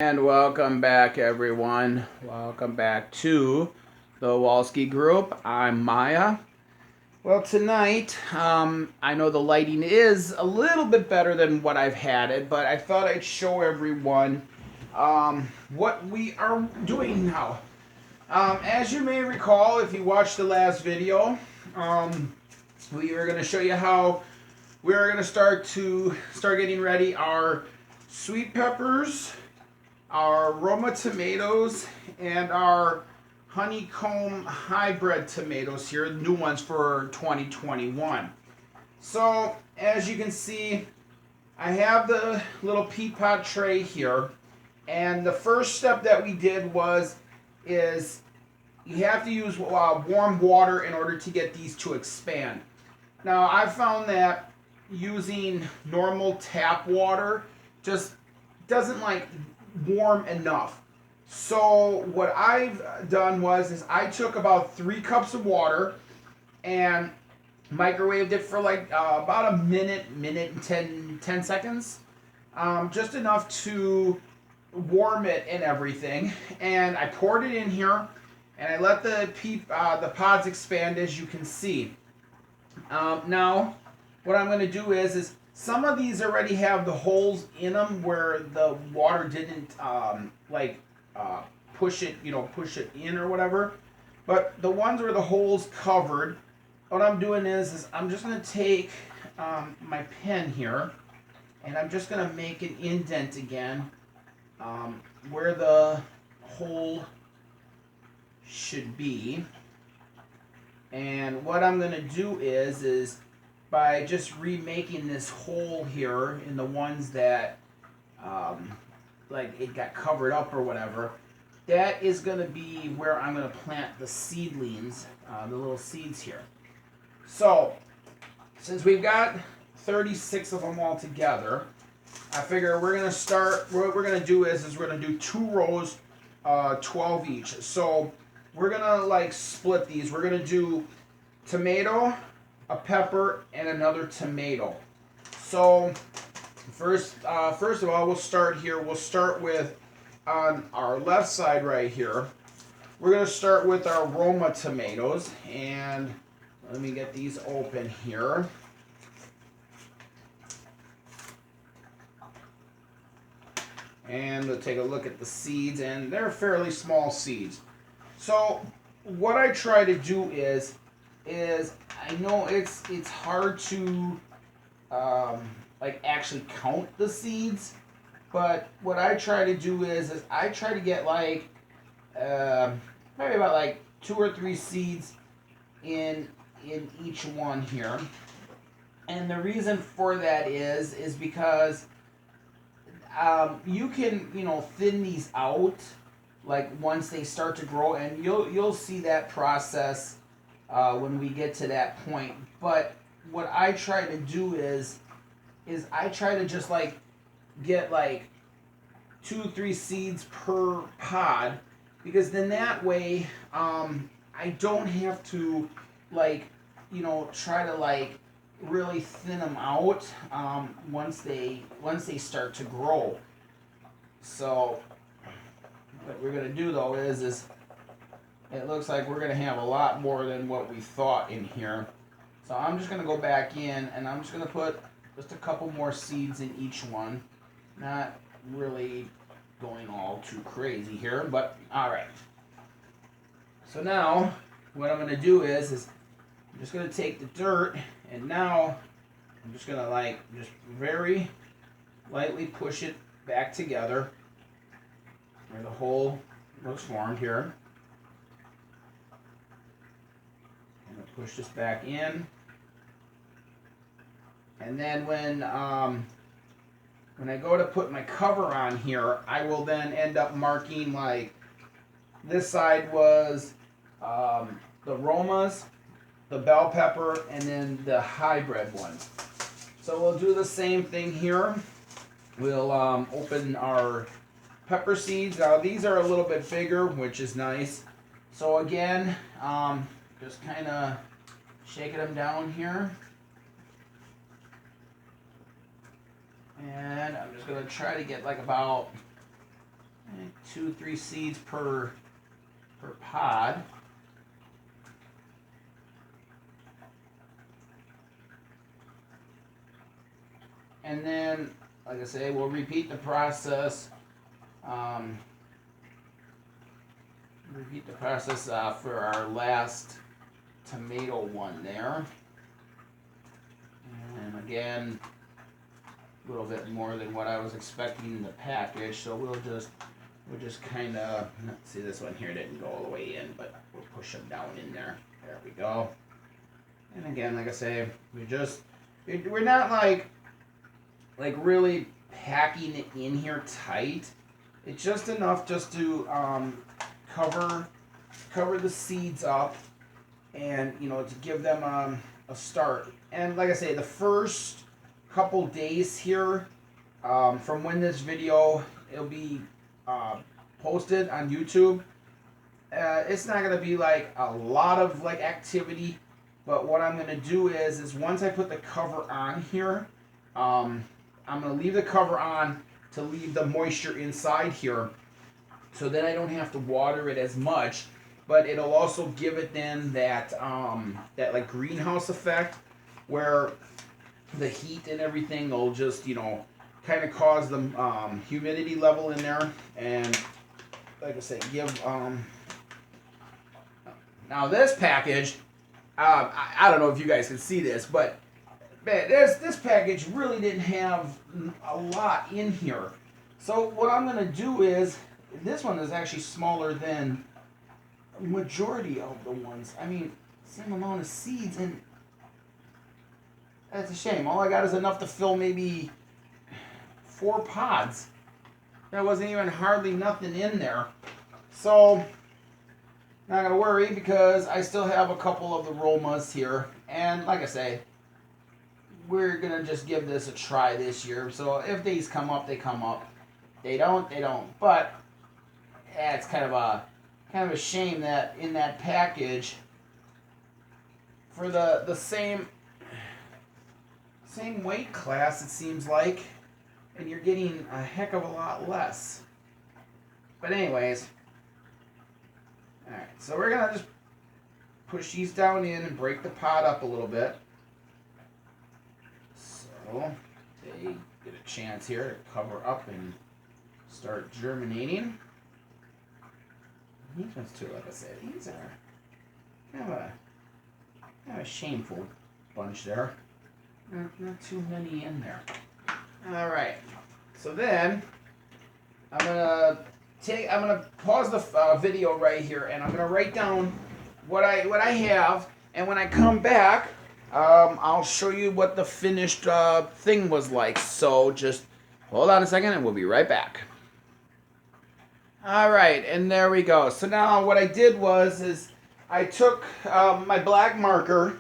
And welcome back, everyone. Welcome back to the Walski Group. I'm Maya. Well, tonight, I know the lighting is a little bit better than what I've had it, but I thought I'd show everyone what we are doing now. As you may recall, if you watched the last video, we were going to show you how we are going to start getting ready our sweet peppers, our Roma tomatoes, and our honeycomb hybrid tomatoes here, new ones for 2021. So as you can see, I have the little peat pot tray here, and the first step that we did is you have to use warm water in order to get these to expand. Now I've found that using normal tap water just doesn't warm enough. So what I've done is I took about 3 cups of water and microwaved it for about a minute and 10 seconds, just enough to warm it and everything. And I poured it in here, and I let the pods expand, as you can see. Now, what I'm going to do is some of these already have the holes in them where the water didn't push it in or whatever. But the ones where the holes covered, what I'm doing is I'm just going to take my pen here, and I'm just going to make an indent again where the hole should be. And what I'm going to do is by just remaking this hole here in the ones that it got covered up or whatever, that is going to be where I'm going to plant the seedlings, the little seeds here. So since we've got 36 of them all together, I figure we're going to start, what we're going to do is we're going to do 2 rows, 12 each. So we're going to split these. We're going to do tomato, a pepper, and another tomato. So first of all, we'll start here. We'll start with, on our left side right here, we're going to start with our Roma tomatoes. And let me get these open here. And we'll take a look at the seeds, and they're fairly small seeds. So what I try to do is I know it's hard to actually count the seeds, but what I try to do is I try to get maybe about 2 or 3 seeds in each one here. And the reason for that is because you can thin these out once they start to grow, and you'll see that process when we get to that point. But what I try to do is I try to just get 2-3 seeds per pod, because then that way I don't have to try to really thin them out once they start to grow. So what we're gonna do though is it looks like we're gonna have a lot more than what we thought in here. So I'm just gonna go back in, and I'm just gonna put just a couple more seeds in each one. Not really going all too crazy here, but all right. So now what I'm gonna do is I'm just gonna take the dirt, and now I'm just gonna just very lightly push it back together where the hole was formed here. I'm gonna push this back in, and then when I go to put my cover on here, I will then end up marking this side was the Romas, the bell pepper, and then the hybrid ones. So we'll do the same thing here. We'll open our pepper seeds. Now these are a little bit bigger, which is nice. So again, just kind of shaking them down here. And I'm just going to try to get about 2-3 seeds per pod. And then, like I say, we'll repeat the process. For our last tomato one there. And again, a little bit more than what I was expecting in the package, so we'll just kind of, see, this one here didn't go all the way in, but we'll push them down in there. There we go. And again, like I say, we're not like really packing it in here tight. It's just enough just to cover the seeds up, and to give them a start. And like I say, the first couple days here from when this video it'll be posted on YouTube, it's not gonna be like a lot of activity, but what I'm gonna do is once I put the cover on here, I'm gonna leave the cover on to leave the moisture inside here, so then I don't have to water it as much, but it'll also give it then that like greenhouse effect, where the heat and everything will just kind of cause the humidity level in there, and like I say, give now this package, I don't know if you guys can see this, but man, this package really didn't have a lot in here. So what I'm gonna do is, this one is actually smaller than a majority of the ones. I mean, same amount of seeds, and that's a shame. All I got is enough to fill maybe 4 pods. There wasn't even hardly nothing in there. So, not going to worry, because I still have a couple of the Romas here. And like I say, we're going to just give this a try this year. So if these come up, they come up. They don't, they don't. But yeah, it's kind of a shame that in that package, for the same weight class, it seems like, and you're getting a heck of a lot less. But anyways, alright, so we're gonna just push these down in and break the pot up a little bit, so they get a chance here to cover up and start germinating. These ones too, like I said, these are kind of a shameful bunch there. Not too many in there. All right. So then I'm gonna pause the video right here, and I'm gonna write down what I have, and when I come back, I'll show you what the finished thing was like. So just hold on a second, and we'll be right back. All right, and there we go. So now what I did is I took my black marker,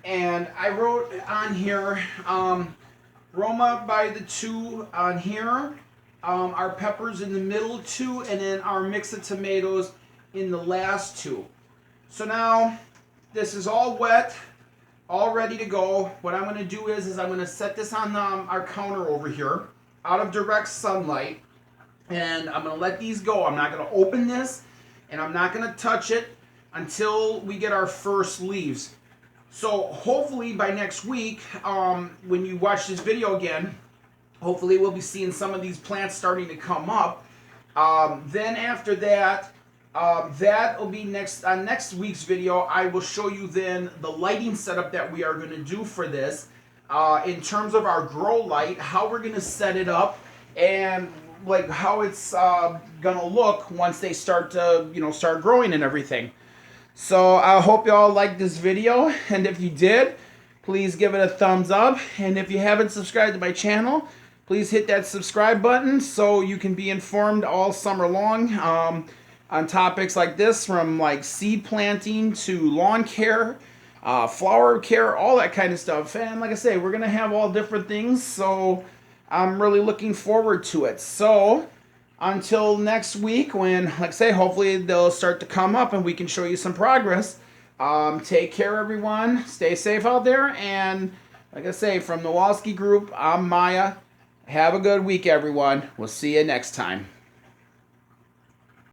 and I wrote on here, Roma by the 2 on here, our peppers in the middle 2, and then our mix of tomatoes in the last 2. So now this is all wet, all ready to go. What I'm going to do is I'm going to set this on our counter over here, out of direct sunlight, and I'm going to let these go. I'm not going to open this, and I'm not going to touch it until we get our first leaves. So hopefully by next week, when you watch this video again, hopefully we'll be seeing some of these plants starting to come up. Then after that, that will be next week's video. I will show you then the lighting setup that we are going to do for this, in terms of our grow light, how we're going to set it up, and like how it's going to look once they start to start growing and everything. So I hope you all liked this video, and if you did, please give it a thumbs up, and if you haven't subscribed to my channel, please hit that subscribe button so you can be informed all summer long on topics like this, from like seed planting to lawn care, flower care, all that kind of stuff. And like I say, we're gonna have all different things, so I'm really looking forward to it. So until next week, when, like I say, hopefully they'll start to come up and we can show you some progress. Take care, everyone. Stay safe out there. And like I say, from the Walski Group, I'm Maya. Have a good week, everyone. We'll see you next time.